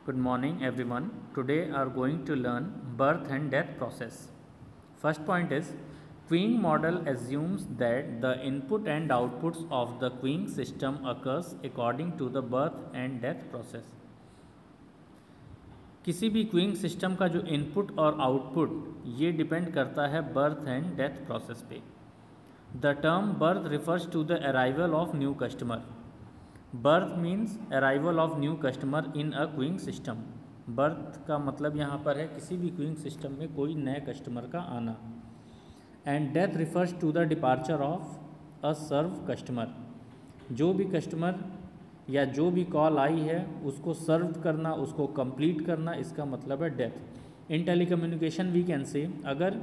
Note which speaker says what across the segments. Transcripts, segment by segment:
Speaker 1: Good morning everyone. Today are going to learn birth and death process. First point is queuing model assumes that the input and outputs of the queuing system occurs according to the birth and death process. किसी भी queuing system का जो input और output ये depend करता है birth and death process पे. The term birth refers to the arrival of new customer. Birth means arrival of new customer in a queuing system. Birth का मतलब यहाँ पर है किसी भी क्यूइंग सिस्टम में कोई नए कस्टमर का आना. And death refers to the departure of a serve customer. जो भी कस्टमर या जो भी कॉल आई है उसको सर्व करना, उसको कंप्लीट करना, इसका मतलब है death. In telecommunication we can say अगर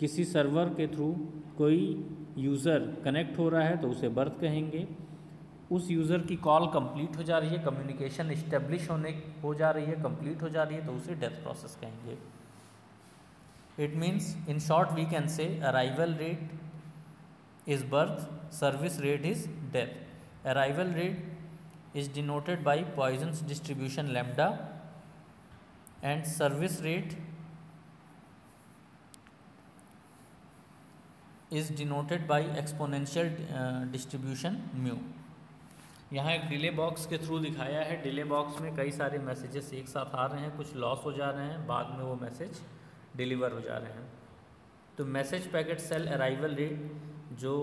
Speaker 1: किसी सर्वर के थ्रू कोई यूज़र कनेक्ट हो रहा है तो उसे बर्थ कहेंगे. उस यूज़र की कॉल कंप्लीट हो जा रही है, कम्युनिकेशन इस्टेब्लिश हो जा रही है, कंप्लीट हो जा रही है तो उसे डेथ प्रोसेस कहेंगे. It means in short we can say arrival rate is birth, service rate is death. Arrival rate is denoted by poisson's distribution lambda and service rate is denoted by exponential distribution mu. यहाँ एक delay box के through दिखाया है. Delay box में कई सारे messages एक साथ आ रहे हैं, कुछ लॉस हो जा रहे हैं, बाद में वो मैसेज डिलीवर हो जा रहे हैं. तो message packet cell arrival rate जो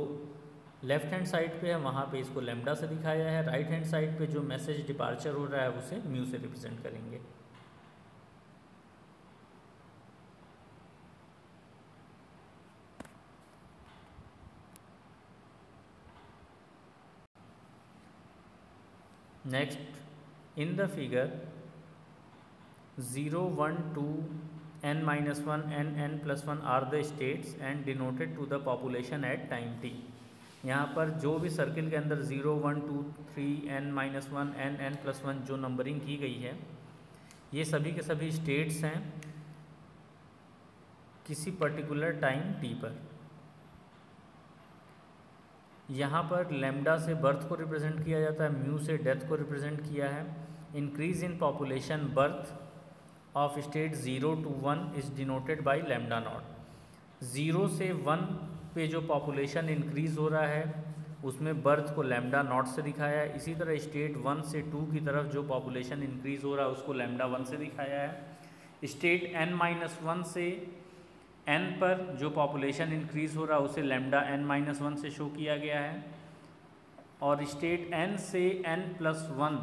Speaker 1: लेफ्ट हैंड साइड पे है वहाँ पे इसको लैम्डा से दिखाया है. राइट हैंड साइड पे जो मैसेज डिपार्चर हो रहा है उसे म्यू से रिप्रेजेंट करेंगे. Next, in the figure 0, 1, 2, n minus 1 and n plus 1 are the states and denoted to the population at time t. यहाँ पर जो भी सर्किल के अंदर 0, 1, 2, 3, n minus 1, n plus 1 जो नंबरिंग की गई है ये सभी के सभी स्टेट्स हैं किसी पर्टिकुलर टाइम t पर. यहाँ पर लैम्डा से बर्थ को रिप्रेजेंट किया जाता है, म्यू से डेथ को रिप्रेजेंट किया है. Increase in population birth of state 0 to 1 is denoted by lambda naught. 0 से 1 पे जो पॉपुलेशन इंक्रीज़ हो रहा है उसमें बर्थ को लैम्डा नॉट से दिखाया है. इसी तरह स्टेट 1 से 2 की तरफ जो पॉपुलेशन इंक्रीज़ हो रहा है उसको लैम्डा 1 से दिखाया है. स्टेट n-1 से n पर जो पॉपुलेशन इंक्रीज़ हो रहा है उसे लैम्डा n-1 से शो किया गया है. और स्टेट n से n+1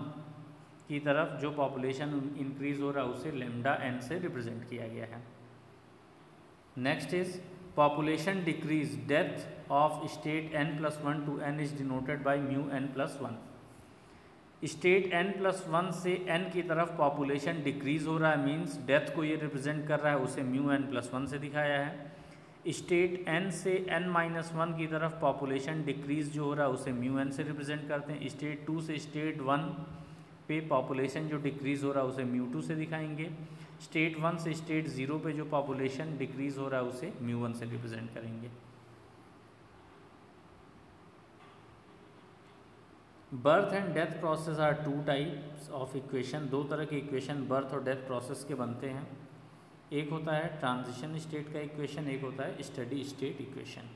Speaker 1: की तरफ जो पॉपुलेशन इंक्रीज़ हो रहा है उसे लैम्डा n से रिप्रेजेंट किया गया है. Next is population decrease. Death of state n+1 to n is denoted by mu n+1. State n+1 से n की तरफ पॉपुलेशन डिक्रीज़ हो रहा है, मींस डेथ को ये रिप्रेजेंट कर रहा है, उसे म्यू n+1 से दिखाया है. स्टेट n से n-1 की तरफ पॉपुलेशन डिक्रीज़ जो हो रहा है उसे म्यू n से रिप्रेजेंट करते हैं. स्टेट 2 से स्टेट 1 पे पॉपुलेशन जो डिक्रीज़ हो रहा है उसे म्यू 2 से दिखाएंगे. स्टेट 1 से स्टेट 0 पे जो पॉपुलेशन डिक्रीज़ हो रहा है उसे म्यू 1 से रिप्रेजेंट करेंगे. Birth and death process are two types of equation. दो तरह के इक्वेशन बर्थ और डेथ प्रोसेस के बनते हैं. एक होता है ट्रांजिशन स्टेट का इक्वेशन, एक होता है study state equation.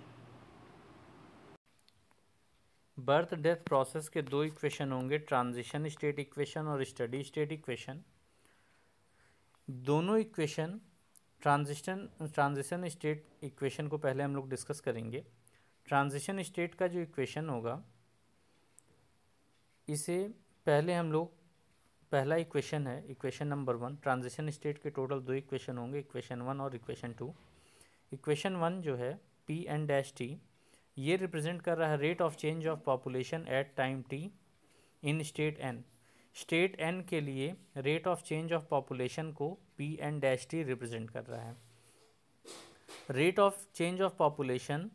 Speaker 1: Birth death process के दो इक्वेशन होंगे, ट्रांजिशन स्टेट इक्वेशन और स्टडी स्टेट इक्वेशन. दोनों इक्वेशन ट्रांजिशन स्टेट इक्वेशन को पहले हम लोग डिस्कस करेंगे. ट्रांजिशन स्टेट का जो इक्वेशन होगा इसे पहले हम लोग, पहला इक्वेशन है इक्वेशन नंबर 1. ट्रांजिशन स्टेट के टोटल दो इक्वेशन होंगे, इक्वेशन 1 और इक्वेशन 2. इक्वेशन 1 जो है P(n)(t) ये रिप्रेजेंट कर रहा है rate of change of population at time t in state n. State n के लिए rate of change of population को P(n)(t) रिप्रेजेंट कर रहा है. Rate of change of population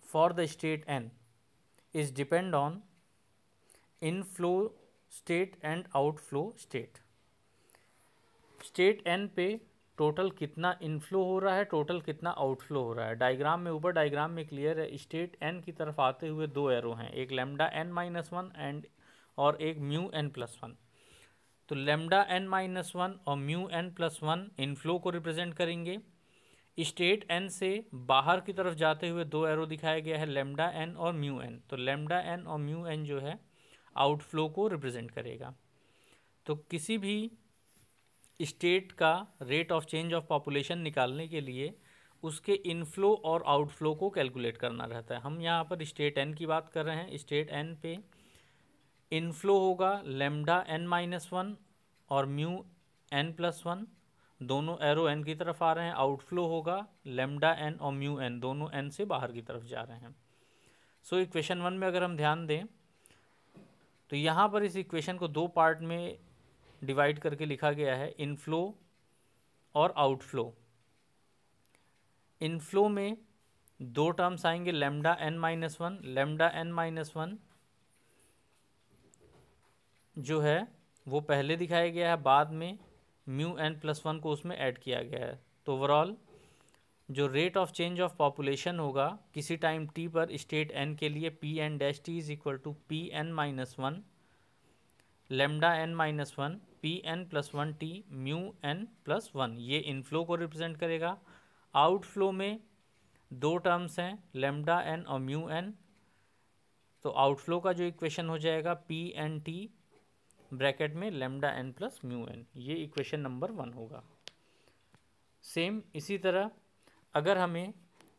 Speaker 1: for the state n is depend on inflow state and outflow state. State n पे total कितना inflow हो रहा है, टोटल कितना आउटफ्लो हो रहा है. डायग्राम में, ऊपर डायग्राम में क्लियर है. स्टेट n की तरफ आते हुए दो एरो हैं, एक लैम्डा n-1 एंड और एक म्यू n+1. तो लैम्डा n माइनस वन और mu n plus one inflow को रिप्रेजेंट करेंगे। स्टेट n से बाहर की तरफ जाते हुए दो एरो दिखाया गया है, लैम्डा n और म्यू n। तो लैम्डा n और म्यू n जो है आउटफ्लो को रिप्रेजेंट करेगा। तो किसी भी स्टेट का rate of change of population निकालने के लिए उसके इनफ्लो और आउटफ्लो को कैलकुलेट करना रहता है। हम यहाँ पर स्टेट n की बात कर रहे हैं। स्टेट n पे इनफ्लो होगा लैम्डा n माइनस वन और म्यू n प्लस वन, दोनों एरो n की तरफ आ रहे हैं। आउटफ्लो होगा लैम्डा n और म्यू n, दोनों n से बाहर की तरफ जा रहे हैं। सो इक्वेशन 1 में अगर हम ध्यान दें तो यहाँ पर इस इक्वेशन को दो पार्ट में डिवाइड करके लिखा गया है, इनफ्लो और आउटफ्लो। इनफ्लो में दो टर्म्स आएंगे, lambda n minus one. Lambda n minus one जो है वो पहले दिखाया गया है, बाद में म्यू n प्लस वन को उसमें ऐड किया गया है। तो ओवरऑल जो rate of change of population होगा किसी टाइम t पर स्टेट n के लिए, P N dash T is equal to P N minus one lambda n minus one P N plus one T mu n plus one, ये inflow को represent करेगा। Outflow में दो terms हैं, lambda n और mu n। तो आउटफ्लो का जो इक्वेशन हो जाएगा पी एन टी ब्रैकेट में lambda n plus mu n, ये इक्वेशन नंबर 1 होगा। सेम इसी तरह अगर हमें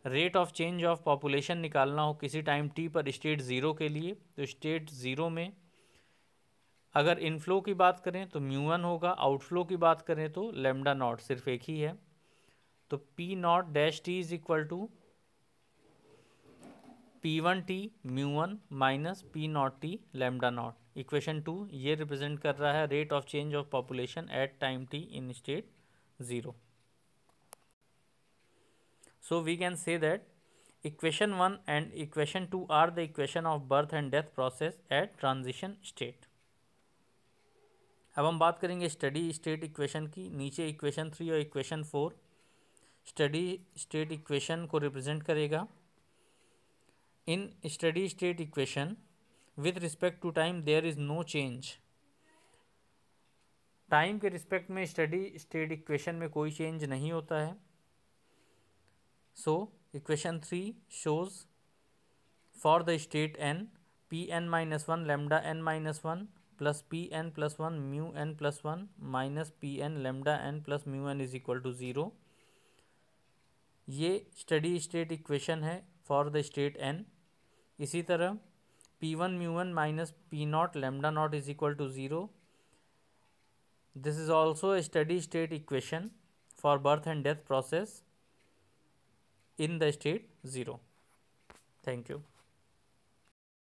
Speaker 1: rate of change of population निकालना हो किसी टाइम t पर स्टेट ज़ीरो के लिए, तो स्टेट ज़ीरो में अगर इनफ्लो की बात करें तो म्यू वन होगा, आउटफ्लो की बात करें तो लैम्डा नॉट, सिर्फ एक ही है। तो P not dash T is equal to P one T mu one minus P not T lambda not. Equation 2 ये रिप्रेजेंट कर रहा है rate of change of population at time T in state zero. So we can say that equation 1 and equation 2 are the equation of birth and death process at transition state. अब हम बात करेंगे study state equation की। नीचे equation 3 और equation 4 steady state equation को represent करेगा। In steady state equation with respect to time there is no change. Time के रिस्पेक्ट में स्टडी स्टेट इक्वेशन में कोई चेंज नहीं होता है। So equation 3 shows for the state n P N minus one lambda n minus one plus P N plus one mu n plus one minus P N lambda n plus mu n is equal to zero. ये study state equation है for the state n। इसी तरह P one mu one minus P not lambda not is equal to zero. This is also a study state equation for birth and death process in the state 0. Thank you.